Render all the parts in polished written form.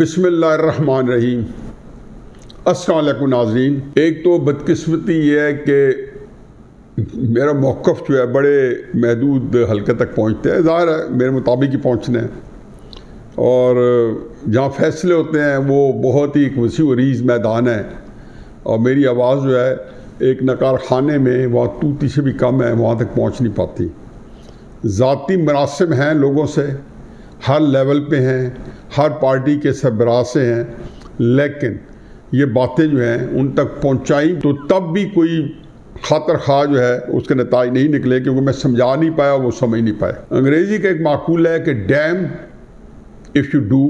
बिस्मिल्लाहिर्रहमानिर्रहीम। अस्सलाम वालेकुम नाज़रीन। एक तो बदकिस्मती ये है कि मेरा मौक़िफ़ जो है बड़े महदूद हल्के तक पहुँचते हैं, ज़ाहिर है मेरे मुताबिक ही पहुँचने हैं, और जहाँ फ़ैसले होते हैं वो बहुत ही एक वसी वरीज़ मैदान है, और मेरी आवाज़ जो है एक नकार खाने में वहाँ तूती से भी कम है, वहाँ तक पहुँच नहीं पाती। ज़ाती मरासिम हैं लोगों से, हर लेवल पे हैं, हर पार्टी के सरबराह से हैं, लेकिन ये बातें जो हैं उन तक पहुंचाई तो तब भी कोई खातर खा जो है उसके नताज नहीं निकले, क्योंकि मैं समझा नहीं पाया, वो समझ नहीं पाए। अंग्रेज़ी का एक माकूल है कि dam if you do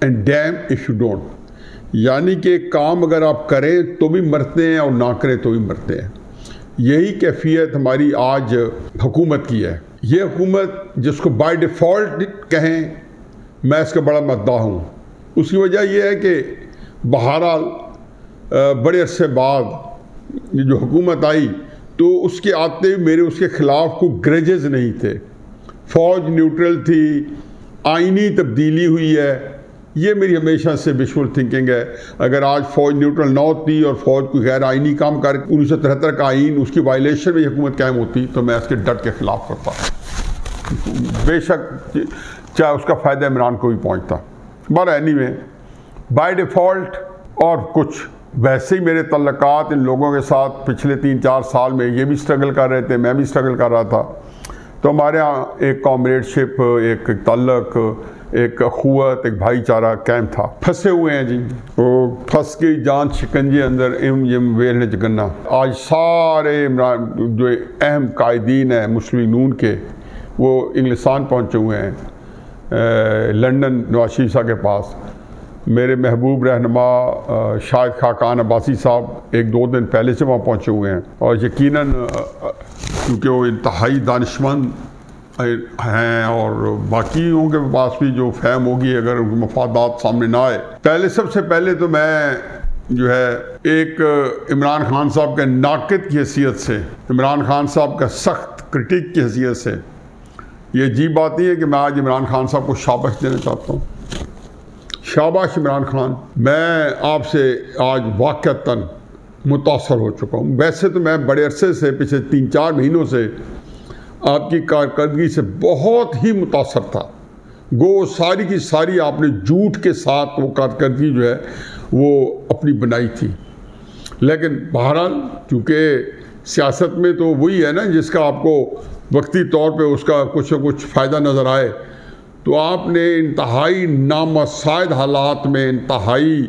and dam if you don't, यानी कि काम अगर आप करें तो भी मरते हैं और ना करें तो भी मरते हैं। यही कैफियत हमारी आज हुकूमत की है। ये हुकूमत जिसको बाय डिफ़ॉल्ट कहें, मैं इसका बड़ा मद्दाह हूँ। उसकी वजह यह है कि बहरहाल बड़े अरसे बाद ये जो हुकूमत आई तो उसके आते मेरे उसके ख़िलाफ़ कोई ग्रजेस नहीं थे। फ़ौज न्यूट्रल थी, आइनी तब्दीली हुई है, ये मेरी हमेशा से विजुअल थिंकिंग है। अगर आज फ़ौज न्यूट्रल ना होती और फ़ौज कोई गैर आइनी काम कर 1973 का आइन उसकी वायलेशन में हुकूमत कायम होती तो मैं इसके डट के ख़िलाफ़ करता, बेशक चाहे उसका फ़ायदा इमरान को भी पहुँचता। बट एनीवे, बाय डिफ़ॉल्ट और कुछ वैसे ही मेरे तल्लकात इन लोगों के साथ पिछले 3-4 साल में ये भी स्ट्रगल कर रहे थे, मैं भी स्ट्रगल कर रहा था, तो हमारे यहाँ एक कॉमरेडशिप, एक तल्लक, एक अखुवत, एक भाईचारा कैंप था। फंसे हुए हैं जी, वो फंस के जान शिकंजे अंदर इम वेल ने जगन्ना। आज सारे इमरान जो अहम कायदीन हैं मुस्लिम नून के, वो इंग्लिस्तान पहुँचे हुए हैं, लंदन नवाज शरीफ साहब के पास। मेरे महबूब रहनुमा शाहिद खाकान अब्बासी साहब 1-2 दिन पहले से वहाँ पहुँचे हुए हैं, और यकीनन क्योंकि वो इंतहाई दानिशमंद हैं और बाकियों के पास भी जो फहम होगी अगर मफादात सामने ना आए। पहले सबसे पहले तो मैं जो है एक इमरान खान साहब के नाक़िद की हैसियत से, इमरान खान साहब का सख्त क्रिटिक की हैसियत से, ये अजीब बात नहीं है कि मैं आज इमरान खान साहब को शाबाश देना चाहता हूँ। शाबाश इमरान खान, मैं आपसे आज वाक़अतन मुतासर हो चुका हूँ। वैसे तो मैं बड़े अरसे से, पिछले 3-4 महीनों से आपकी कारकर्दगी से बहुत ही मुतासर था। गो सारी की सारी आपने झूठ के साथ वो कारकर्दगी जो है वो अपनी बनाई थी, लेकिन बहरहाल चूँकि सियासत में तो वही है ना जिसका आपको वक्ती तौर पे उसका कुछ न कुछ फ़ायदा नज़र आए, तो आपने इंतहाई नामसाइद हालात में, इंतहाई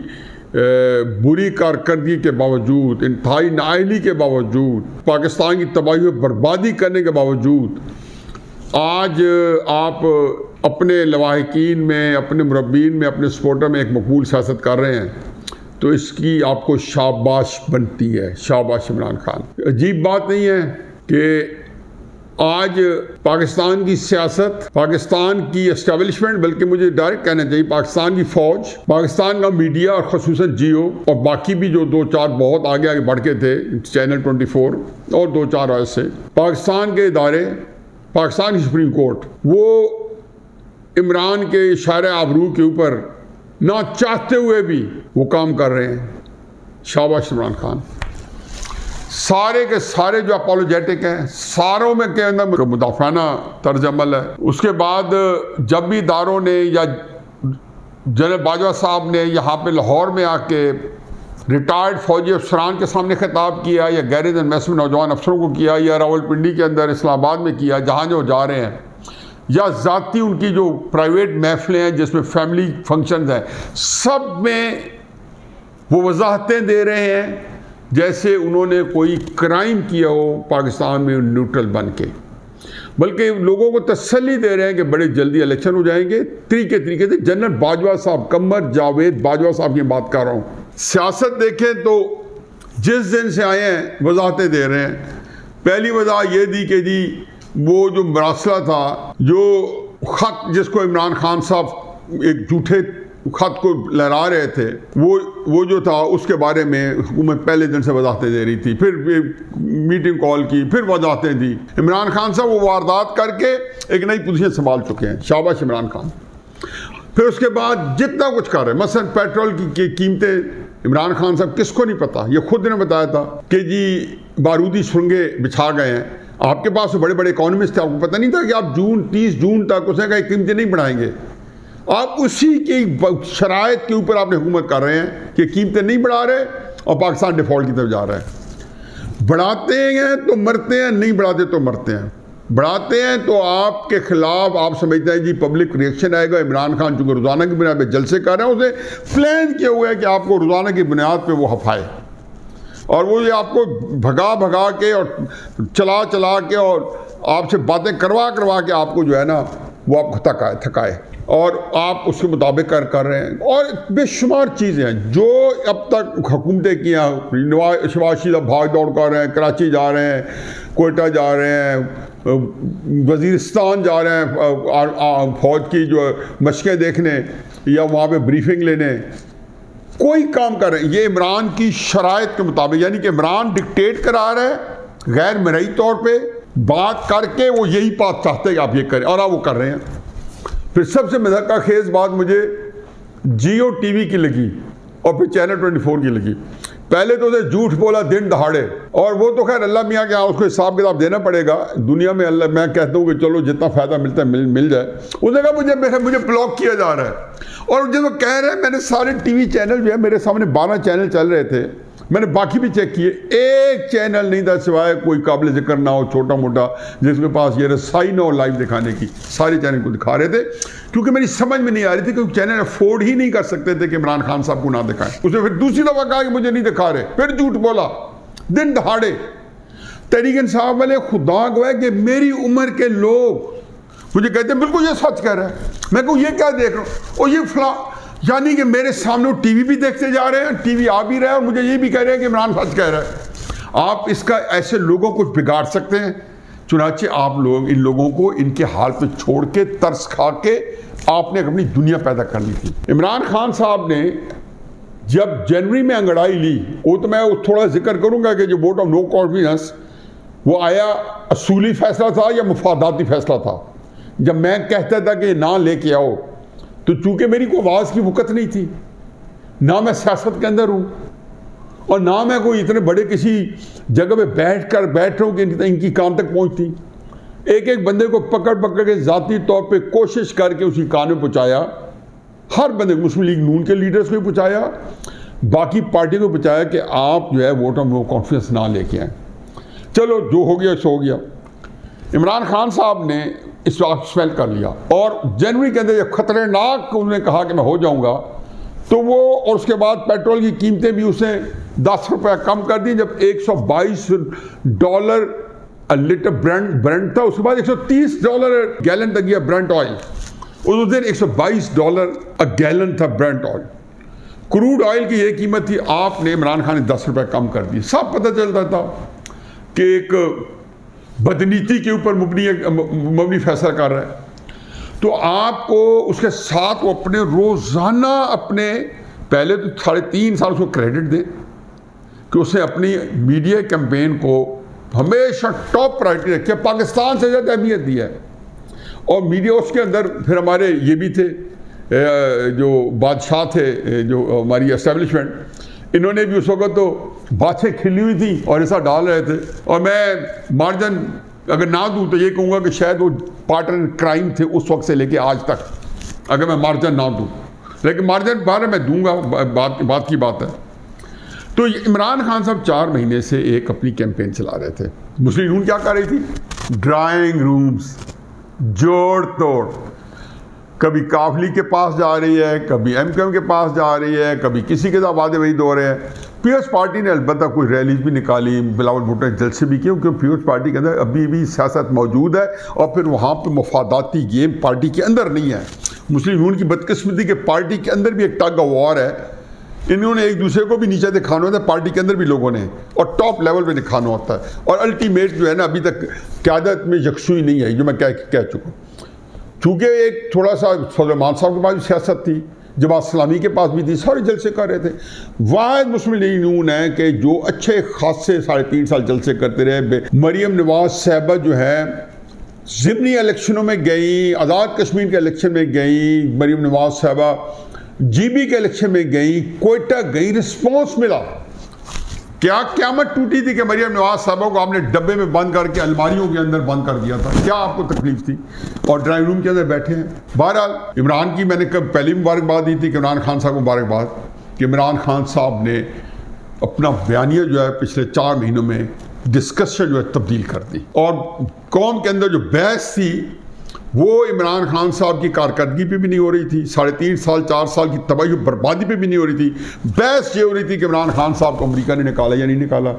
बुरी कारकर्दगी के बावजूद, इंतहाई नाअहली के बावजूद, पाकिस्तान की तबाही और बर्बादी करने के बावजूद आज आप अपने लवाहिकीन में, अपने मुरब्बीन में, अपने सपोर्टर में एक मकबूल सियासत कर रहे हैं, तो इसकी आपको शाबाश बनती है। शाबाश इमरान खान। अजीब बात नहीं है कि आज पाकिस्तान की सियासत, पाकिस्तान की एस्टेब्लिशमेंट, बल्कि मुझे डायरेक्ट कहना चाहिए पाकिस्तान की फ़ौज, पाकिस्तान का मीडिया और ख़ुसूसन जियो और बाकी भी जो 2-4 बहुत आगे आगे बढ़ के थे, चैनल 24 और 2-4 ऐसे, पाकिस्तान के इदारे, पाकिस्तान की सुप्रीम कोर्ट, वो इमरान के इशारे आबरू के ऊपर ना चाहते हुए भी वो काम कर रहे हैं। शाबाश इमरान खान। सारे के सारे जो अपोलोजेटिक हैं, सारों में के अंदर मुदाफ़ाना तर्ज अमल है। उसके बाद जब भी इदारों ने या जनरल बाजवा साहब ने यहाँ पे लाहौर में आके रिटायर्ड फ़ौजी अफसरान के सामने खिताब किया, या गैरेज एंड मैस में नौजवान अफसरों को किया, या रावलपिंडी के अंदर इस्लामाबाद में किया, जहाँ जो जा रहे हैं, या ज़ाती उनकी जो प्राइवेट महफिलें हैं जिसमें फैमिली फंक्शंस हैं, सब में वो वजाहतें दे रहे हैं जैसे उन्होंने कोई क्राइम किया हो पाकिस्तान में न्यूट्रल बन के, बल्कि लोगों को तसल्ली दे रहे हैं कि बड़े जल्दी इलेक्शन हो जाएंगे। तरीके से जनरल बाजवा साहब, कमर जावेद बाजवा साहब की बात कर रहा हूँ। सियासत देखें तो जिस दिन से आए हैं वजाहतें दे रहे हैं। पहली वजह ये दी कि जी वो जो मरासला था, जो ख़त जिसको इमरान खान साहब एक झूठे ख़त को लहरा रहे थे, वो जो था उसके बारे में हुकूमत पहले दिन से वजाहतें दे रही थी, फिर मीटिंग कॉल की, फिर वजाहतें दी। इमरान खान साहब वो वारदात करके एक नई पोजीशन संभाल चुके हैं। शाबाश इमरान खान। फिर उसके बाद जितना कुछ कर रहे हैं, मसलन पेट्रोल की कीमतें इमरान खान साहब किसको नहीं पता, ये खुद ने बताया था कि जी बारूदी सुरंगें बिछा गए हैं। आपके पास तो बड़े बड़े इकोनॉमिस्ट थे, आपको पता नहीं था कि आप 30 जून तक उसने कहा कीमतें नहीं बढ़ाएंगे। आप उसी की शराइत के ऊपर आपने हुकूमत कर रहे हैं कि कीमतें नहीं बढ़ा रहे और पाकिस्तान डिफॉल्ट की तरफ जा रहा है। बढ़ाते हैं तो मरते हैं, नहीं बढ़ाते तो मरते हैं। बढ़ाते हैं तो आपके खिलाफ आप समझते हैं जी पब्लिक रिएक्शन आएगा। इमरान खान चूंकि रोज़ाना की बुनियाद पर जलसे कर रहे हैं, उसे प्लान किया हुआ है कि आपको रोज़ाना की बुनियाद पर वो हफाए और वो ये आपको भगा भगा के और चला चला के और आपसे बातें करवा के आपको जो है ना वो आपको थकाए और आप उसके मुताबिक कर रहे हैं। और बेशुमार चीज़ें हैं जो अब तक हुकूमतें किया। शहबाज शरीफ भाग दौड़ कर रहे हैं, कराची जा रहे हैं, कोयटा जा रहे हैं, वज़ीरिस्तान जा रहे हैं फौज की जो मशक़ें देखने या वहाँ पे ब्रीफिंग लेने, कोई काम कर रहे हैं ये इमरान की शराइत के मुताबिक। यानी कि इमरान डिक्टेट करा रहा है गैर मरई तौर पे, बात करके वो यही बात चाहते हैं कि आप ये करें और आप वो कर रहे हैं। फिर सबसे मज़ाक़ खेज बात मुझे जियो टीवी की लगी और फिर चैनल 24 की लगी। पहले तो उसे झूठ बोला दिन दहाड़े, और वो तो खैर अल्लाह मियाँ के यहाँ उसको हिसाब किताब देना पड़ेगा दुनिया में। अल्लाह मैं कहता हूँ कि चलो जितना फ़ायदा मिलता है मिल जाए। उसने कहा मुझे ब्लॉक किया जा रहा है। और जब वो कह रहे हैं, मैंने सारे टीवी चैनल जो है मेरे सामने 12 चैनल चल रहे थे, मैंने बाकी भी चेक किए, एक चैनल नहीं था सिवाय कोई काबिल जिक्र ना हो छोटा मोटा जिसके पास ये रसाई ना हो लाइव दिखाने की। सारे चैनल को दिखा रहे थे क्योंकि मेरी समझ में नहीं आ रही थी, क्योंकि चैनल अफोर्ड ही नहीं कर सकते थे कि इमरान खान साहब को ना दिखाएं। उसने फिर दूसरी दफ़ा कहा कि मुझे नहीं दिखा रहे, फिर झूठ बोला दिन दहाड़े। तहरीक इंसाफ वाले खुदा गवाह कि मेरी उम्र के लोग मुझे कहते हैं बिल्कुल ये सच कह रहा है। मैं कहूँ ये क्या देख रहा हूँ और ये फला, यानी कि मेरे सामने टीवी भी देखते जा रहे हैं, टीवी आ भी रहा है और मुझे ये भी कह रहे हैं कि इमरान सच कह रहा है। आप इसका ऐसे लोगों को बिगाड़ सकते हैं। चुनाचे आप लोग इन लोगों को इनके हाल पे छोड़ के तरस खा के आपने अपनी दुनिया पैदा कर ली थी। इमरान खान साहब ने जब जनवरी में अंगड़ाई ली, वो तो मैं थोड़ा जिक्र करूंगा कि जो वोट ऑफ नो कॉन्फिडेंस वो आया असूली फैसला था या मुफादाती फैसला था। जब मैं कहता था कि ना लेके आओ तो चूंकि मेरी कोई आवाज़ की वक़्त नहीं थी, ना मैं सियासत के अंदर हूँ और ना मैं कोई इतने बड़े किसी जगह पे बैठ रहा हूँ कि इनकी काम तक पहुँचती। एक एक बंदे को पकड़ के ज़ाती तौर पे कोशिश करके उसी कान में पहुँचाया। हर बंदे, मुस्लिम लीग नून के लीडर्स को भी पहुँचाया, बाकी पार्टी को पहुँचाया कि आप जो है वोट ऑफ नो कॉन्फिडेंस ना लेके आए। चलो जो हो गया सो हो गया। इमरान खान साहब ने इस वक्त स्पेल कर लिया और जनवरी के अंदर जब खतरनाक उन्होंने कहा कि मैं हो जाऊंगा तो वो, और उसके बाद पेट्रोल की कीमतें भी उसने 10 रुपये कम कर दी। जब $122 लीटर ब्रेंट था, उसके बाद $130 गैलन तक गया ब्रेंट ऑयल। उस दिन $122 गैलन था ब्रेंट ऑयल। क्रूड ऑयल की ये कीमत थी, आपने इमरान खान ने 10 रुपये कम कर दी। सब पता चलता था कि एक बदनीति के ऊपर मबनी फैसला कर रहा है। तो आपको उसके साथ वो अपने रोज़ाना अपने पहले तो 3.5 साल उसको क्रेडिट दें कि उसने अपनी मीडिया कैंपेन को हमेशा टॉप प्रायोरिटी रखी है, पाकिस्तान से ज़्यादा अहमियत दी है। और मीडिया उसके अंदर फिर हमारे ये भी थे जो बादशाह थे, जो हमारी एस्टेब्लिशमेंट, इन्होंने भी उस वक्त तो बातें खिली हुई थी और ऐसा डाल रहे थे। और मैं मार्जिन अगर ना दूं तो ये कहूँगा कि शायद वो पार्टनर इन क्राइम थे उस वक्त से लेके आज तक, अगर मैं मार्जिन ना दूं। लेकिन मार्जिन बाहर मैं दूंगा, बात की बात है। तो इमरान खान साहब 4 महीने से एक अपनी कैंपेन चला रहे थे। मुस्लिम लीग क्या कर रही थी? ड्राइंग रूम्स जोड़ तोड़, कभी काफली के पास जा रही है, कभी एमकेएम के पास जा रही है, कभी किसी के साथ वादे वही दो रहे हैं। पीएस पार्टी ने अलबत्ता कोई रैलीज भी निकाली, बिलावल भुट्टो ने जलसे भी किए, क्योंकि पीएस पार्टी के अंदर अभी भी सियासत मौजूद है और फिर वहाँ पे मुफादाती गेम पार्टी के अंदर नहीं है। मुस्लिम लीग की बदकिस्मती के पार्टी के अंदर भी एक टग ऑफ वॉर है। इन्होंने एक दूसरे को भी नीचे दिखाना होता है, पार्टी के अंदर भी लोगों ने, और टॉप लेवल पे दिखाना होता है। और अल्टीमेट जो है ना, अभी तक क़यादत में यकसुई नहीं आई, जो मैं कह चुका। चूँकि एक थोड़ा सा सुलेमान साहब के पास भी सियासत थी, जमात इस्लामी के पास भी थी, सारे जलसे कर रहे थे। वाहिद मुस्लिम लीग नून है कि जो अच्छे खासे 3.5 साल जलसे करते रहे। मरियम नवाज साहबा जो है ज़िमनी इलेक्शनों में गई, आज़ाद कश्मीर के इलेक्शन में गई, मरीम नवाज साहबा GB के इलेक्शन में गई, कोयटा गई, रिस्पॉन्स मिला। क्या क़यामत टूटी थी कि मरीम नवाज साहबा को आपने डब्बे में बंद करके अलमारियों के अंदर बंद कर दिया था? क्या आपको तकलीफ थी? और ड्राइंग रूम के अंदर बैठे हैं। बहरहाल इमरान की मैंने कब पहली मुबारकबाद दी थी कि इमरान खान साहब को मुबारकबाद कि इमरान खान साहब ने अपना बयानिया जो है पिछले 4 महीनों में डिस्कशन जो है तब्दील कर दी, और कौम के अंदर जो बहस थी वो इमरान खान साहब की कारकर्दगी पे भी नहीं हो रही थी, 3.5 साल 4 साल की तबाही बर्बादी पे भी नहीं हो रही थी। बहस ये हो रही थी कि इमरान खान साहब को अमेरिका ने निकाला या नहीं निकाला,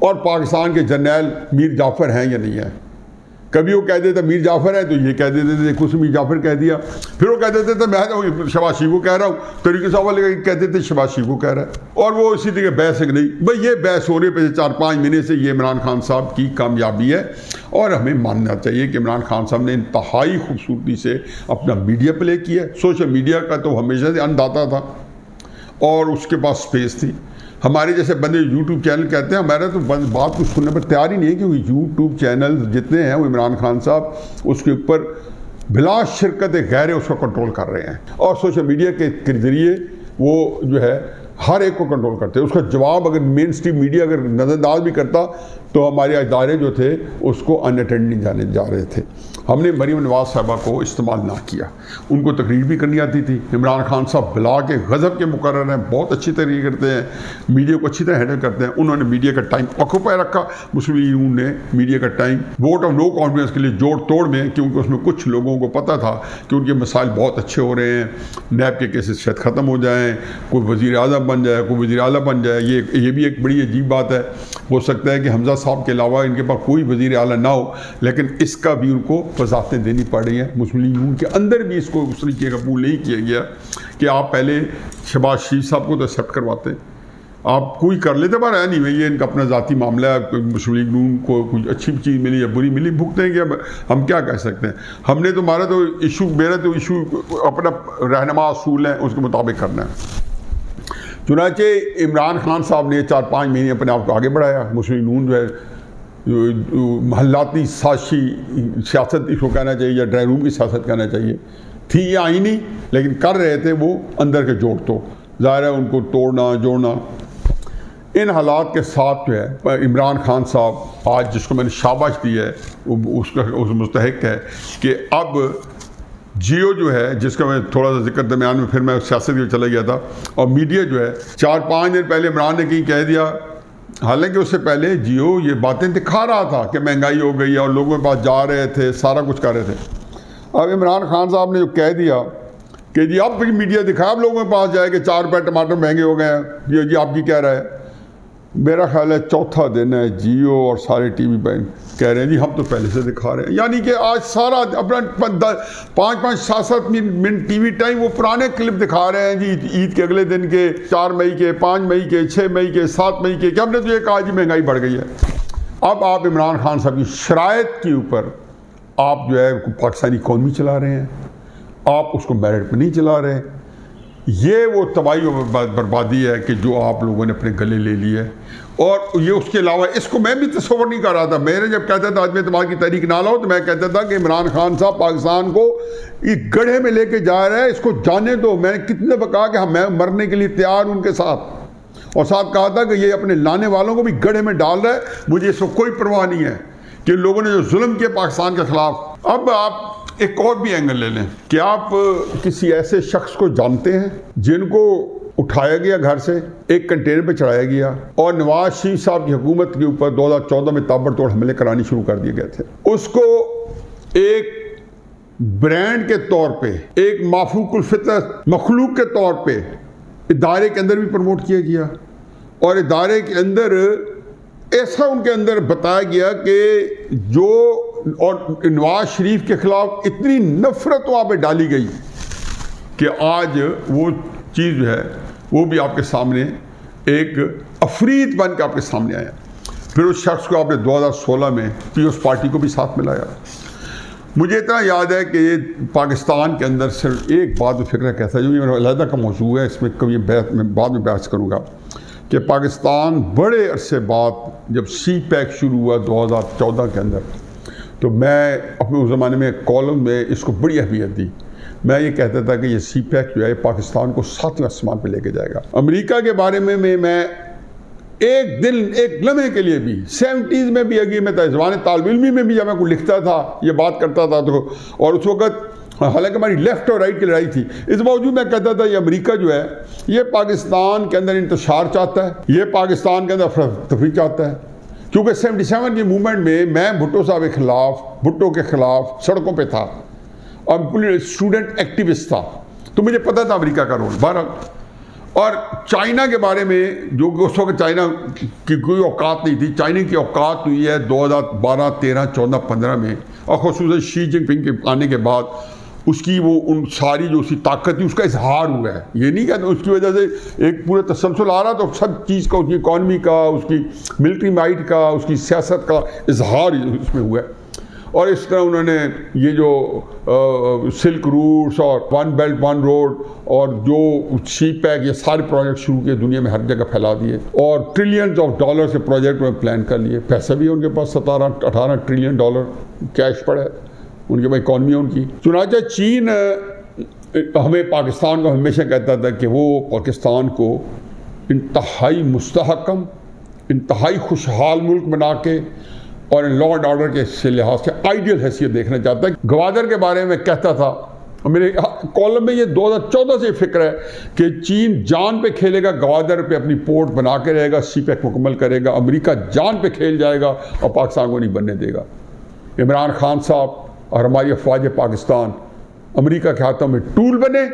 और पाकिस्तान के जर्नैल मीर जाफ़र हैं या नहीं है। कभी वो कह देते मीर जाफ़र है तो ये कह देते थे देखो मीर जाफ़र कह दिया, फिर वो कह देते थे मैं तो शहबाज शरीफ को कह रहा हूँ, तरीके साहब वाले कहते थे शहबाज शरीफ को कह रहा है, और वो इसी तरह बहस नहीं। भाई ये बहस हो रही है पिछले 4-5 महीने से, ये इमरान खान साहब की कामयाबी है, और हमें मानना चाहिए कि इमरान खान साहब ने इंतहाई खूबसूरती से अपना मीडिया प्ले किया। सोशल मीडिया का तो हमेशा से अन्नदाता था और उसके पास स्पेस थी। हमारे जैसे बंदे यूट्यूब चैनल कहते हैं, हमारा तो बात कुछ सुनने पर तैयार ही नहीं है, क्योंकि यूट्यूब चैनल जितने हैं वो इमरान खान साहब उसके ऊपर बिला शिरकत गैर उसको कंट्रोल कर रहे हैं, और सोशल मीडिया के ज़रिए वो जो है हर एक को कंट्रोल करते हैं। उसका जवाब अगर मेन स्ट्रीम मीडिया अगर नज़रअंदाज भी करता तो हमारे इदारे जो थे उसको अनअटेंड नहीं जाने जा रहे थे। हमने मरीम नवाज साहबा को इस्तेमाल ना किया, उनको तकरीर भी करनी आती थी। इमरान खान साहब बिला के गज़ब के मुकर्रर हैं, बहुत अच्छी तरीके करते हैं, मीडिया को अच्छी तरह हैंडल करते हैं। उन्होंने मीडिया का टाइम ऑक्यूपाई रखा, मुस्लिम लीग नून ने मीडिया का time vote of no confidence के लिए जोड़ तोड़ में, क्योंकि उसमें कुछ लोगों को पता था कि उनके मसाइल बहुत अच्छे हो रहे हैं, नैब के केसेस शायद ख़त्म हो जाएँ, कोई वज़ीर आज़म बन जाए, कोई वज़ीर आला बन जाए। ये भी एक बड़ी अजीब बात है। हो सकता है कि हमजा साहब के अलावा इनके पास कोई वज़ीर आला ना हो, लेकिन इसका भी उनको वज़ाहतें देनी पड़ रही हैं। मुस्लिम लीग नून के अंदर भी इसको उस तरीके का कबूल नहीं किया गया कि आप पहले शहबाज शरीफ साहब को तो एक्सेप्ट करवाते, आप कोई कर लेते, पर है नहीं, ये इनका अपना ज़ाती मामला है। मुस्लिम लीग नून को कुछ अच्छी चीज़ मिली या बुरी मिली, भुगतेंगे। अब हम क्या कह सकते हैं? हमने तो मेरा तो इशू अपना रहनुमा असूल है, उसके मुताबिक करना है। चुनांचे इमरान खान साहब ने 4-5 महीने अपने आप को आगे बढ़ाया। मुस्लिम नून जो है महल्लाती साशी सियासत इसको कहना चाहिए या ड्राइंग रूम की सियासत कहना चाहिए, थी ये आईनी, लेकिन कर रहे थे वो अंदर के जोड़। तो ज़ाहिर है उनको तोड़ना जोड़ना। इन हालात के साथ जो है इमरान खान साहब आज जिसको मैंने शाबाश दी है उस मुस्तहिक है कि अब जियो जो है, जिसका मैं थोड़ा सा जिक्र दरमियान में फिर मैं सियासत में चला गया था, और मीडिया जो है 4-5 दिन पहले इमरान ने कहीं कह दिया, हालांकि उससे पहले जियो ये बातें दिखा रहा था कि महंगाई हो गई है और लोगों के पास जा रहे थे, सारा कुछ कर रहे थे। अब इमरान खान साहब ने जो कह दिया कि जी अब मीडिया दिखा, अब लोगों के पास जाए कि 4 रुपये टमाटर महंगे हो गए हैं, ये जी आपकी क्या राय है? मेरा ख्याल है चौथा दिन है जियो और सारे टीवी बैंक कह रहे हैं जी हम तो पहले से दिखा रहे हैं। यानी कि आज सारा अपना 5-5, 7-7 मिनट टीवी टाइम वो पुराने क्लिप दिखा रहे हैं जी, ईद के अगले दिन के, 4 मई के, 5 मई के, 6 मई के, 7 मई के, कि हमने तो ये कहा जी महंगाई बढ़ गई है। अब आप इमरान खान साहब की शराइत के ऊपर आप जो है पाकिस्तानी इकॉनमी चला रहे हैं, आप उसको मेरिट पर नहीं चला रहे। ये वो तबाही और बर्बादी है कि जो आप लोगों ने अपने गले ले ली है। और ये उसके अलावा इसको मैं भी तस्वर नहीं कर रहा था। मेरे जब कहता था आज में तुम्हारी की तहरीक ना लाओ, तो मैं कहता था कि इमरान खान साहब पाकिस्तान को एक गड्ढे में लेके जा रहा है, इसको जाने दो। मैंने कितने बार कहा कि मैं मरने के लिए तैयार हूँ उनके साथ, और साथ कहा था कि ये अपने लाने वालों को भी गड्ढे में डाल रहा है, मुझे इसको कोई परवाह नहीं है कि लोगों ने जो जुल्म किया पाकिस्तान के खिलाफ। अब आप एक और भी एंगल ले लें कि आप किसी ऐसे शख्स को जानते हैं जिनको उठाया गया घर से, एक कंटेनर पे चढ़ाया गया, और नवाज शरीफ साहब की हुकूमत के ऊपर 2014 में ताबड़तोड़ हमले कराने शुरू कर दिए गए थे। उसको एक ब्रांड के तौर पे, एक माफूकुल फितरत मखलूक के तौर पे इदारे के अंदर भी प्रमोट किया गया, और इदारे के अंदर ऐसा उनके अंदर बताया गया कि जो, और नवाज शरीफ के खिलाफ इतनी नफरत वहाँ पे डाली गई कि आज वो चीज़ जो है वो भी आपके सामने एक अफरीद बन के आपके सामने आया। फिर उस शख्स को आपने 2016 में पीपल्स पार्टी को भी साथ मिलाया। मुझे इतना याद है कि पाकिस्तान के अंदर सिर्फ एक बात फिक्र कहता है, जो मेरा अलहदा का मौजू है, इसमें कभी मैं बाद में बहस करूँगा, कि पाकिस्तान बड़े अरसे बाद जब CPEC शुरू हुआ 2014 के अंदर, तो मैं अपने उस ज़माने में कॉलम में इसको बड़ी अहमियत दी। मैं ये कहता था कि ये CPEC जो है पाकिस्तान को 7वें आसमान पे लेके जाएगा। अमेरिका के बारे में मैं एक दिन एक लम्हे के लिए भी 70s में भी अगी में था, ज़माने तालिब इल्मी में भी जब मैं कुछ लिखता था ये बात करता था तो, और उस वक़्त हालांकि हमारी लेफ़्ट और राइट की लड़ाई थी, इस बावजूद मैं कहता था ये अमेरिका जो है ये पाकिस्तान के अंदर इंतशार चाहता है, ये पाकिस्तान के अंदर अफरा तफरी चाहता है। क्योंकि 77 की मूवमेंट में मैं भुट्टो साहब के ख़िलाफ़, भुट्टो के ख़िलाफ़ सड़कों पे था और स्टूडेंट एक्टिविस्ट था, तो मुझे पता था अमेरिका का रोल। बहरहाल और चाइना के बारे में जो उस वक्त चाइना की कोई औकात नहीं थी, चाइना की औकात हुई है 2012, 13, 14, 15 में, और ख़ुसूसन शी जिनपिंग के आने के बाद उसकी वो उन सारी जो उसकी ताकत थी उसका इजहार हुआ है। ये नहीं कहते उसकी वजह से एक पूरे तसलसल आ रहा, तो सब चीज़ का, उसकी इकॉनमी का, उसकी मिलिट्री माइट का, उसकी सियासत का इजहार उसमें हुआ है। और इस तरह उन्होंने ये जो सिल्क रूट्स और वन बेल्ट वन रोड और जो CPEC ये सारे प्रोजेक्ट शुरू किए, दुनिया में हर जगह फैला दिए और ट्रिलियंस ऑफ डॉलर के प्रोजेक्ट में प्लान कर लिए। पैसा भी उनके पास 17-18 ट्रिलियन डॉलर कैश पड़ा है, उनके पास इकॉनमी है उनकी। चुनांचे चीन हमें पाकिस्तान को हमेशा कहता था कि वो पाकिस्तान को इंतहाई मुस्तहकम, इंतहाई खुशहाल मुल्क बना के और लॉ एंड ऑर्डर के लिहाज से आइडियल हैसियत देखना चाहता है। गवादर के बारे में कहता था, मेरे कॉलम में ये 2014 से फिक्र है कि चीन जान पे खेलेगा, गवादर पे अपनी पोर्ट बना के रहेगा, CPEC मुकम्मल करेगा, अमेरिका जान पे खेल जाएगा और पाकिस्तान को नहीं बनने देगा। इमरान खान साहब और हमारी अफवाज पाकिस्तान अमेरिका के हाथों में टूल बने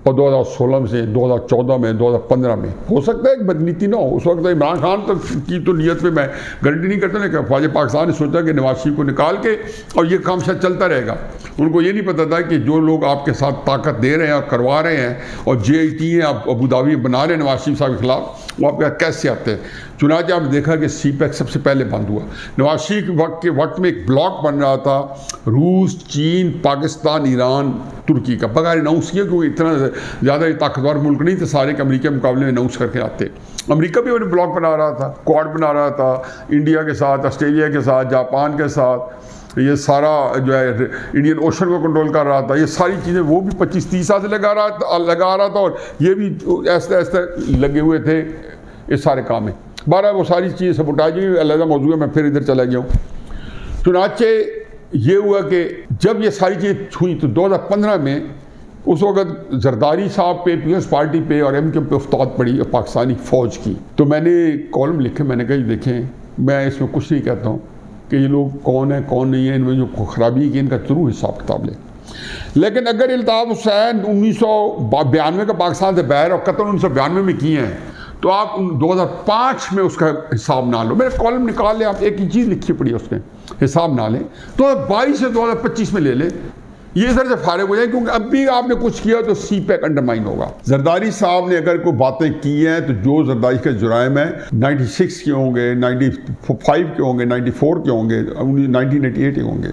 और 2016 में से 2014 में 2015 में हो सकता है एक बदनीति ना हो। उस वक्त इमरान खान तक की तो नीयत पे मैं गारंटी नहीं करता, लेकिन अफवाज पाकिस्तान ने सोचा कि नवाज शरीफ को निकाल के और ये काम शायद चलता रहेगा। उनको ये नहीं पता था कि जो लोग आपके साथ ताकत दे रहे हैं और करवा रहे हैं और JIT हैं आप अबू धाबी बना रहे हैं नवाज शरीफ साहब के खिलाफ, वो आपके कैसे आते हैं। चुनांचे आपने देखा कि CPEC सबसे पहले बंद हुआ। नवाज शरीफ के वक्त में एक ब्लॉक बन रहा था रूस, चीन, पाकिस्तान, ईरान, तुर्की का, बगैर अनाउंस किया, क्योंकि इतना ज़्यादा ताकतवर मुल्क नहीं थे सारे के अमेरिका के मुकाबले में अनाउंस करके आते। अमेरिका भी अपने ब्लॉक बना रहा था, क्वाड बना रहा था, इंडिया के साथ, ऑस्ट्रेलिया के साथ, जापान के साथ, ये सारा जो है इंडियन ओशन को कंट्रोल कर रहा था। ये सारी चीज़ें वो भी 25-30 साल से लगा रहा था और ये भी ऐसे ऐसे लगे हुए थे इस सारे काम में। 12 वो सारी चीज़ें सबुटाज हुई, अलग मौजूद है, मैं फिर इधर चला गया हूँ। चुनांचे ये हुआ कि जब ये सारी चीज़ें हुई तो 2015 में उस वक्त जरदारी साहब पे, पीपल्स पार्टी पे और MQ पे उफ्ताद पड़ी और पाकिस्तानी फ़ौज की। तो मैंने कॉलम लिखे, मैंने कहा देखें मैं इसमें कुछ नहीं कहता हूँ कि ये लोग कौन है कौन नहीं है, इनमें जो खराबी की इनका जरूर हिसाब किताब लें। लेकिन अगर इल्ताफ़ हुसैन 1992 का पाकिस्तान से बाहर और कत्ल 1992 में किए हैं तो आप 2005 में उसका हिसाब ना लो। मेरे कॉलम निकाल लें आप, एक ही चीज़ लिखी पड़ी है उसमें, हिसाब ना लें तो 2022 से 2025 में ले लें, ये इधर से फारिग हो जाए, क्योंकि अब भी आपने कुछ किया तो CPEC अंडरमाइन होगा। जरदारी साहब ने अगर कोई बातें की हैं तो जो जरदारी के जुराइम है 96 के होंगे, 95 के होंगे, 94 के होंगे, 1988 के होंगे,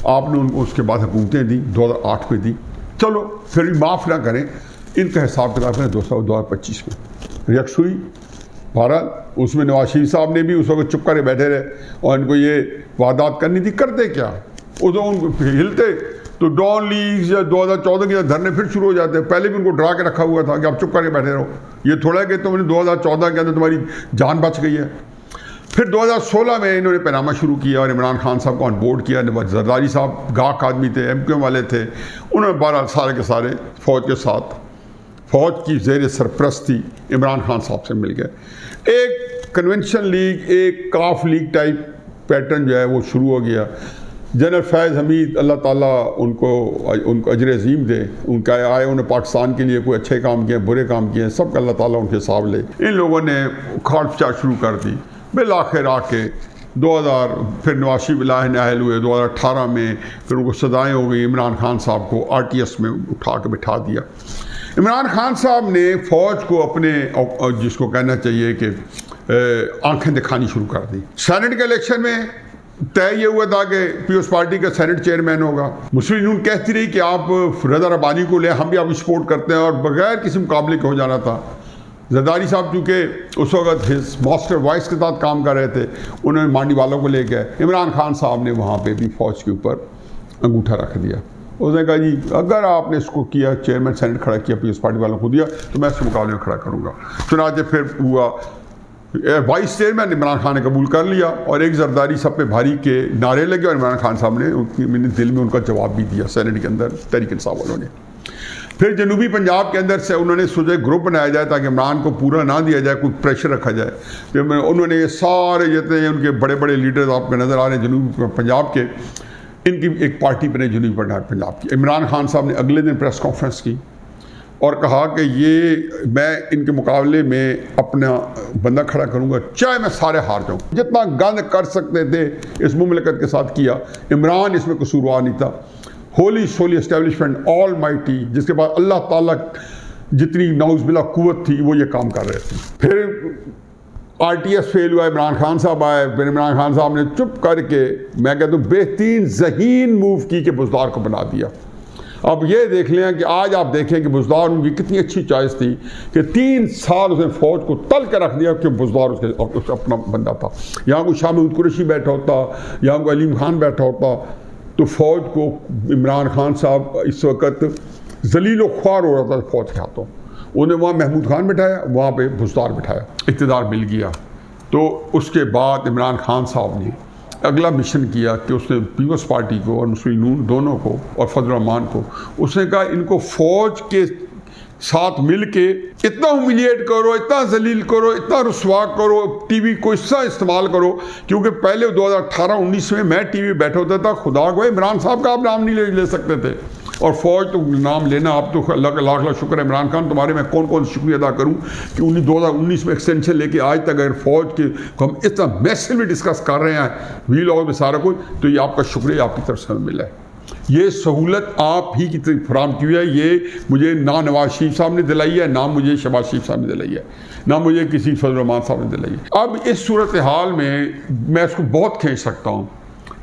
आपने उनको उसके बाद हुकूमतें दी, 2008 में दी, चलो फिर भी माफ़ ना करें, इनका हिसाब किताब है 2025 में रिएक्ट हुई। भारत उसमें नवाज शरीफ साहब ने भी उस वक्त चुप कर बैठे रहे और इनको ये वादात करनी थी, करते क्या उस उनको हिलते तो डॉन लीग्स या 2014 के धरने फिर शुरू हो जाते हैं। पहले भी उनको डरा के रखा हुआ था कि आप चुप करके बैठे रहो, ये थोड़ा कि तुमने 2014 के अंदर तुम्हारी जान बच गई है। फिर 2016 में इन्होंने पैनामा शुरू किया और इमरान खान साहब को ऑन बोर्ड किया। जरदारी साहब गाक आदमी थे, MQ वाले थे, उन्होंने 12 सारे के सारे फ़ौज के साथ, फ़ौज की ज़ेर सरपरस्ती इमरान खान साहब से मिल गए। एक कन्वेंशन लीग, एक काफ लीग टाइप पैटर्न जो है वो शुरू हो गया। जनरल फैज़ हमीद अल्लाह ताला उनको अजर अज़ीम दे, उनका आए, उन्हें पाकिस्तान के लिए कोई अच्छे काम किए, बुरे काम किए, सब अल्लाह ताला उनके हिसाब ले। इन लोगों ने खाट चाट शुरू कर दी। बिल आखिर आके 2000 फिर नवाज शरीफ नाहल हुए 2018 में, फिर उनको सजाएँ हो गई। इमरान खान साहब को RTS में उठा के बिठा दिया। इमरान खान साहब ने फ़ौज को अपने जिसको कहना चाहिए कि आंखें दिखानी शुरू कर दी। सेनेट के इलेक्शन में तय ये हुआ था कि पीपल्स पार्टी का सेनेट चेयरमैन होगा। मुस्लिम यूनियन कहती रही कि आप रज़ा रब्बानी को ले, हम भी आपकी सपोर्ट करते हैं, और बगैर किसी मुकाबले के हो जाना था। जरदारी साहब चूँकि उस वक्त हिज मास्टर वॉइस के साथ काम कर रहे थे, उन्होंने मांडी वालों को ले गए। इमरान खान साहब ने वहाँ पे भी फ़ौज के ऊपर अंगूठा रख दिया। उसने कहा जी अगर आपने इसको किया, चेयरमैन सेनेट खड़ा किया, पीपल्स पार्टी वालों को दिया, तो मैं इसके मुकाबले में खड़ा करूँगा। चुनाचे फिर हुआ, वाइस चेयरमैन इमरान खान ने कबूल कर लिया और एक जरदारी सब पे भारी के नारे लगे और इमरान खान साहब ने मैंने दिल में उनका जवाब भी दिया सेनेट के अंदर तहरीक इंसाफ वालों ने। फिर जनूबी पंजाब के अंदर से उन्होंने सोचा ग्रुप बनाया जाए ताकि इमरान को पूरा ना दिया जाए, कोई प्रेशर रखा जाए। तो उन्होंने ये सारे जितने उनके बड़े बड़े लीडर्स आपको नज़र आ रहे हैं जनूबी पंजाब के, इनकी एक पार्टी बने जनूबी पंजाब की। इमरान खान साहब ने अगले दिन प्रेस कॉन्फ्रेंस की और कहा कि ये मैं इनके मुकाबले में अपना बंदा खड़ा करूंगा, चाहे मैं सारे हार जाऊं। जितना गंद कर सकते थे इस मुमलकत के साथ किया। इमरान इसमें कसूरवार नहीं था। होली सोली एस्टेब्लिशमेंट ऑल माइटी, जिसके बाद अल्लाह ताला जितनी नाउज़बिल्लाह कुव्वत थी, वो ये काम कर रहे थे। फिर RTS फेल हुआ, इमरान खान साहब आए। फिर इमरान खान साहब ने चुप करके, मैं कहता हूँ बेहतरीन ज़हीन मूव की कि बुज़दार को बना दिया। अब ये देख लें कि आज आप देखें कि बुज़दार उनकी कितनी अच्छी चॉइस थी कि 3 साल उसने फ़ौज को तल के रख दिया कि बुज़दार उसके अपना बंदा था। यहाँ कोई शाह महमूद कुरैशी बैठा होता, यहाँ कोई अलीम खान बैठा होता, तो फ़ौज को इमरान खान साहब इस वक्त जलीलो ख्वार हो रहा था फ़ौज के हाथों। उन्हें वहाँ महमूद खान बिठाया, वहाँ पे बुज़दार बिठाया, इक़्तिदार मिल गया। तो उसके बाद इमरान खान साहब ने अगला मिशन किया कि उसने पीपल्स पार्टी को और मुस्लिम नून दोनों को और फजल रहमान को, उसने कहा इनको फ़ौज के साथ मिल के इतना ह्यूमिलिएट करो, इतना जलील करो, इतना रुसवा करो, TV को इतना इस्तेमाल करो। क्योंकि पहले 2018-19 में मैं TV बैठा होता था, खुदा को इमरान साहब का आप नाम नहीं ले सकते थे, और फ़ौज तो नाम लेना, आप तो अल्लाह का लाख लाख शुक्र है इमरान खान तुम्हारे, मैं कौन कौन शुक्रिया अदा करूं कि 2019 में एक्सटेंशन लेके आज तक अगर फ़ौज के हम इतना मैसिवली डिस्कस कर रहे हैं वीलॉग में सारा कुछ, तो ये आपका शुक्रिया आपकी तरफ से मिला है। ये सहूलत आप ही की तरफ फराम की हुई है। ये मुझे ना नवाज शरीफ साहब ने दिलाई है, ना मुझे शहबाज शरीफ साहब ने दिलाई है, ना मुझे किसी फजल रहमान साहब ने दिलाई है। अब इस सूरत हाल में मैं इसको बहुत खींच सकता हूँ।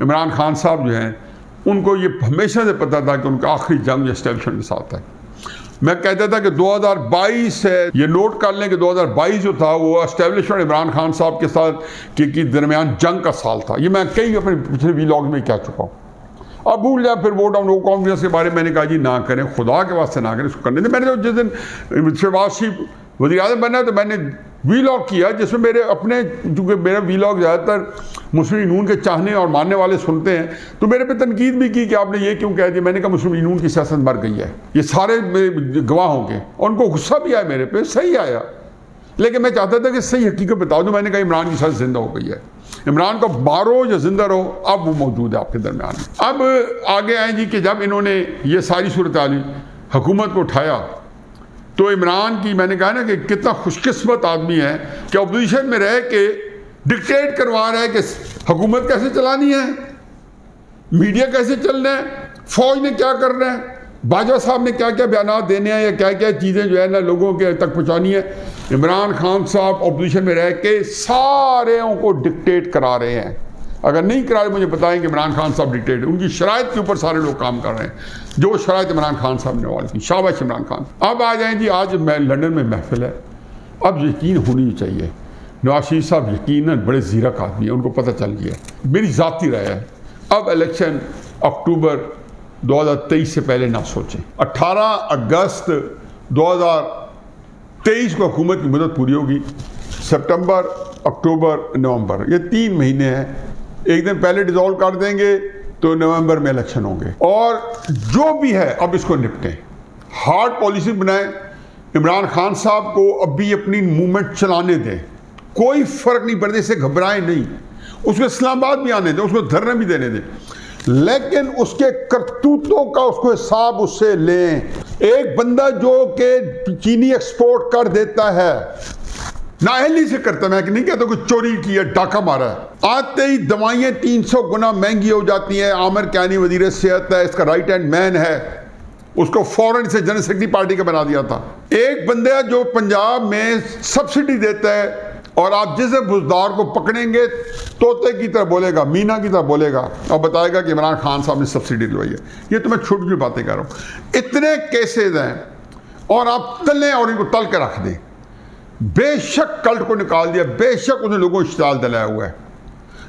इमरान खान साहब जो हैं, उनको ये हमेशा से पता था कि उनका आखिरी जंग एस्टेब्लिशमेंट के साथ है। मैं कहता था कि 2022 है, ये नोट कर लें कि 2022 जो था वो एस्टेब्लिशमेंट इमरान खान साहब के साथ के दरमियान जंग का साल था। ये मैं कई अपने पिछले व्लॉग में कह चुका हूँ। अब भूल जाए फिर वोट ऑफ नो कॉन्फिडेंस के बारे में मैंने कहा जी ना करें, खुदा के वास्ते ना करें, इसको करने दें। मैंने तो जिस दिन शहबाज शरीफ वज़ीर-ए-आज़म बना तो मैंने व्लॉग किया जिसमें मेरे अपने, चूँकि मेरा व्लॉग ज़्यादातर मुस्लिम नून के चाहने और मानने वाले सुनते हैं, तो मेरे पे तनकीद भी की कि आपने ये क्यों कह दिया। मैंने कहा मुस्लिम नून की सियासत मर गई है, ये सारे गवाह होंगे। और उनको गुस्सा भी आया मेरे पे, सही आया, लेकिन मैं चाहता था कि सही हकीकत बता दूँ। मैंने कहा इमरान की सियासत जिंदा हो गई है, इमरान को मारो या जिंदा रहो, अब वो मौजूद है आपके दरमियान। अब आगे आए जी कि जब इन्होंने ये सारी सूरत हुकूमत को उठाया, तो इमरान की मैंने कहा ना कि कितना खुशकिस्मत आदमी है कि अपोजिशन में रह के डिक्टेट करवा रहा है कि हुकूमत कैसे चलानी है, मीडिया कैसे चलना है, फौज ने क्या करना है, बाजवा साहब ने क्या क्या बयान देने हैं या क्या क्या चीज़ें जो है ना लोगों के तक पहुँचानी है। इमरान खान साहब अपोजिशन में रह के सारे को डिक्टेट करा रहे हैं। अगर नहीं करा रहे मुझे बताएं कि इमरान खान साहब डिक्टेट, उनकी शराइत के ऊपर सारे लोग काम कर रहे हैं, जो शराइत इमरान खान साहब ने वाली की। शाबाश इमरान खान। अब आ जाएँ जी, आज मैं लंदन में महफिल है, अब यकीन होनी चाहिए नवाज शरीफ साहब यकीनन बड़े ज़ीरक आदमी है, उनको पता चल गया। मेरी ज़ाती राय है अब इलेक्शन अक्टूबर 2023 से पहले ना सोचें। 18 अगस्त 2023 को हुकूमत की मुद्दत पूरी होगी। सितंबर, अक्टूबर, नवंबर, ये 3 महीने हैं। एक दिन पहले डिसॉल्व कर देंगे तो नवंबर में इलेक्शन होंगे। और जो भी है अब इसको निपटें, हार्ड पॉलिसी बनाएं। इमरान खान साहब को अभी अपनी मूवमेंट चलाने दें, कोई फ़र्क नहीं पड़ता, इससे घबराएं नहीं। उसको इस्लामाबाद भी आने दें, उसको धरना भी देने दें, लेकिन उसके करतूतों का उसको हिसाब उससे लें। एक बंदा जो कि चीनी एक्सपोर्ट कर देता है, नाअहली से करता, मैं नहीं कहता कोई चोरी की है, डाका मारा है, आते ही दवाइयाँ 300 गुना महंगी हो जाती हैं। आमिर कैनी वजीर सेहत है, इसका राइट हैंड मैन है, उसको फौरन से जनरल सेक्रेटरी पार्टी का बना दिया था। एक बंदा जो पंजाब में सब्सिडी देता है, और आप जिस बुज़दार को पकड़ेंगे तोते की तरह बोलेगा, मीना की तरह बोलेगा और बताएगा कि इमरान खान साहब ने सब्सिडी दिलवाई है। ये तो मैं छोटी छोटी बातें कर रहा हूँ। इतने केसेज हैं और आप तलें और इनको तल के रख दें। बेशक कल्ट को निकाल दिया, बेशक उन लोगों को इश्तियाल दिलाया हुआ है,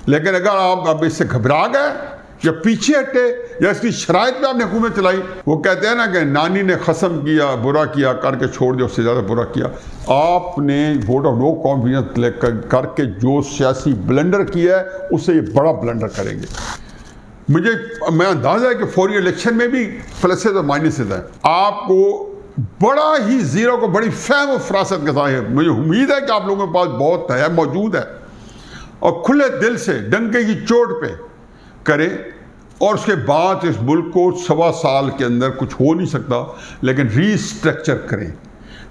लेकिन अगर आप अब इससे घबरा गए या पीछे हटे या इसकी शराइत में आपने हुकूमत चलाई, वो कहते हैं ना कि नानी ने खसम किया, बुरा किया करके छोड़ दिया, उससे ज़्यादा बुरा किया। आपने वोट ऑफ नो कॉन्फिडेंस करके जो सियासी ब्लंडर किया है, उससे ये बड़ा ब्लंडर करेंगे। मैं अंदाज़ा है कि फौरी इलेक्शन में भी प्लसेस और माइनसेस हैं। आपको बड़ा ही ज़ीरो को बड़ी फहम और फरासत के साथ है, मुझे उम्मीद है कि आप लोगों के पास बहुत है, मौजूद है, और खुले दिल से डंके की चोट पे करें। और उसके बाद इस मुल्क को 1.25 साल के अंदर कुछ हो नहीं सकता, लेकिन रीस्ट्रक्चर करें।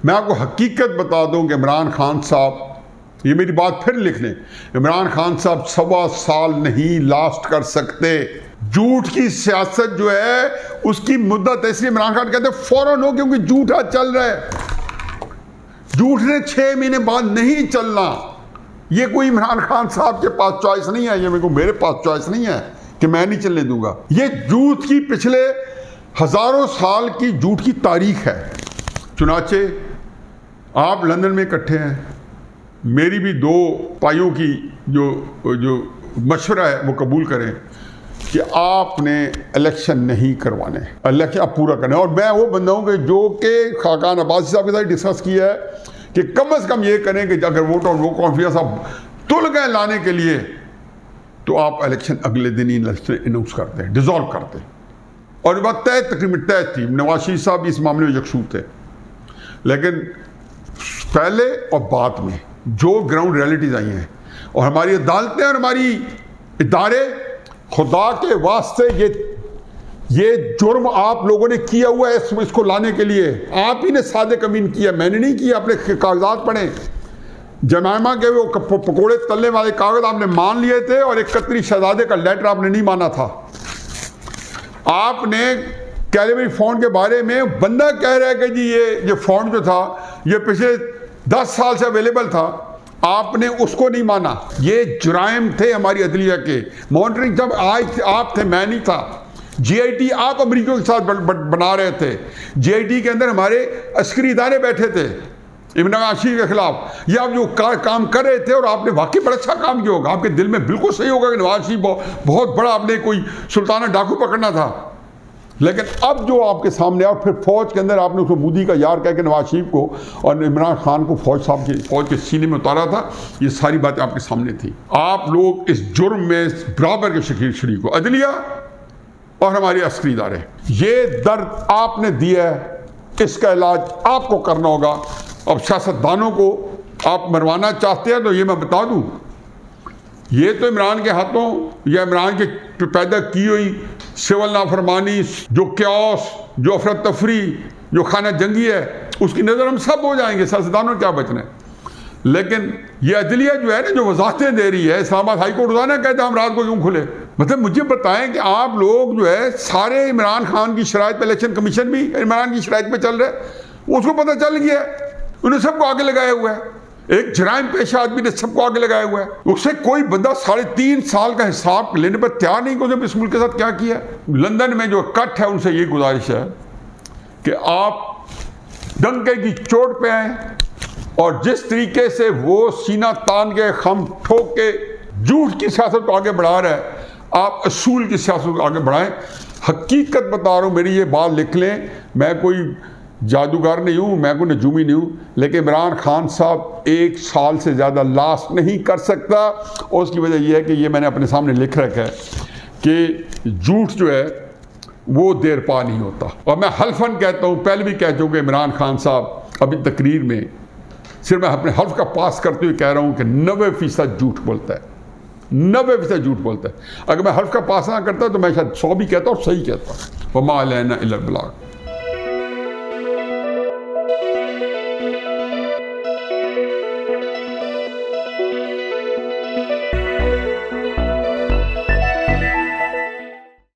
मैं आपको हकीकत बता दूं कि इमरान खान साहब, ये मेरी बात फिर लिख लें, इमरान खान साहब 1.25 साल नहीं लास्ट कर सकते। झूठ की सियासत जो है उसकी मुद्दत, इसलिए इमरान खान कहते हैं फौरन हो, क्योंकि झूठ आज चल रहा है। झूठ ने 6 महीने बाद नहीं चलना। ये कोई इमरान खान साहब के पास चॉइस नहीं है, ये मेरे पास चॉइस नहीं है कि मैं नहीं चलने दूंगा। ये झूठ की पिछले हजारों साल की झूठ की तारीख है। चुनाचे आप लंदन में इकट्ठे हैं, मेरी भी 2 भाइयों की जो मशवरा है वो कबूल करें कि आपने इलेक्शन नहीं करवाने, इलेक्शन आप पूरा करें। और मैं वो बंदा हूँ कि जो कि खाकान अब्बासी साहब के साथ डिस्कस किया है कि कम से कम ये करें कि अगर वोट और वो कॉन्फिडेंस आप तुल गए लाने के लिए, तो आप इलेक्शन अगले दिन ही इलेक्शन अनाउंस करते हैं, डिसॉल्व करते हैं। और बात तय तकरीबन तय थी, नवाज शरीफ साहब इस मामले में यकसू थे, लेकिन पहले और बाद में जो ग्राउंड रियलिटीज आई हैं और हमारी अदालतें और हमारी इदारे, खुदा के वास्ते ये जुर्म आप लोगों ने किया हुआ है, इसको लाने के लिए आप ही ने सादे कमीन किया, मैंने नहीं किया। अपने कागजात पढ़े, जमाइमा के वो पकोड़े तलने वाले कागज आपने मान लिए थे, और 31 शहजादे का लेटर आपने नहीं माना था। आपने कैलिबरी फंड के बारे में बंदा कह रहा है कि जी ये फंड जो था ये पिछले 10 साल से अवेलेबल था, आपने उसको नहीं माना। ये जुराइम थे हमारी अदलिया के। मॉनिटरिंग जब आज आप थे, मैं नहीं था। GIT आप अमरीकियों के साथ बना रहे थे। GIT के अंदर हमारे अस्करी इदारे बैठे थे इमरान खान के खिलाफ। ये आप जो काम कर रहे थे, और आपने वाकई बड़ा अच्छा काम किया होगा, आपके दिल में बिल्कुल सही होगा कि नवाज शरीफ बहुत बड़ा आपने कोई सुल्ताना डाकू पकड़ना था। लेकिन अब जो आपके सामने, और फिर फौज के अंदर आपने उसको मोदी का यार कह के नवाज शरीफ को और इमरान खान को फौज के सीने में उतारा था, ये सारी बातें आपके सामने थी। आप लोग इस जुर्म में बराबर के शरीक हो, अदलिया और हमारे अस्करी इदारे। ये दर्द आपने दिया है, इसका इलाज आपको करना होगा। अब सियासतदानों को आप मरवाना चाहते हैं तो ये मैं बता दूं, ये तो इमरान के हाथों या इमरान के पैदा की हुई सिविल नाफरमानी, जो क्यास, जो अफरा तफरी, जो खाना जंगी है, उसकी नज़र हम सब हो जाएंगे, सियासतदानों क्या बचना है। लेकिन ये अदलिया जो है ना, जो वजाहतें दे रही है, इस्लामाबाद हाई कोर्ट रोजाना कहते हैं हम रात को क्यों खुले। मतलब मुझे बताएं कि आप लोग जो है सारे इमरान खान की शराइत पे, इलेक्शन कमीशन भी इमरान की शराइत पे चल रहे हैं, उसको पता चल गया, उन्हें सबको आगे लगाया हुआ है। एक जराइम पेशा आदमी ने सबको आगे लगाया हुआ है। उससे कोई बंदा 3.5 साल का हिसाब लेने पर तैयार नहीं कि उसने इस मुल्क के साथ क्या किया। लंदन में जो कट है उनसे ये गुजारिश है कि आप डंके की चोट पे आए, और जिस तरीके से वो सीना तान के खम ठोक के झूठ की सियासत को आगे बढ़ा रहा है, आप असूल की सियासत को आगे बढ़ाएं। हकीकत बता रहा हूँ, मेरी ये बात लिख लें, मैं कोई जादूगर नहीं हूँ, मैं कोई नजूमी नहीं हूँ, लेकिन इमरान खान साहब 1 साल से ज़्यादा लास्ट नहीं कर सकता। और उसकी वजह यह है कि ये मैंने अपने सामने लिख रखा है कि झूठ जो है वो देर पा नहीं होता। और मैं हल्फन कहता हूँ, पहले भी कह चुके इमरान खान साहब अभी तकरीर में, सिर्फ मैं अपने हल्फ का पास करते हुए कह रहा हूँ कि 90% झूठ बोलता है, 90% झूठ बोलता है। अगर मैं हल्फ का पास ना करता तो मैं शायद 100 भी कहता और सही कहता। वमा अलैना इल्लल बलाग।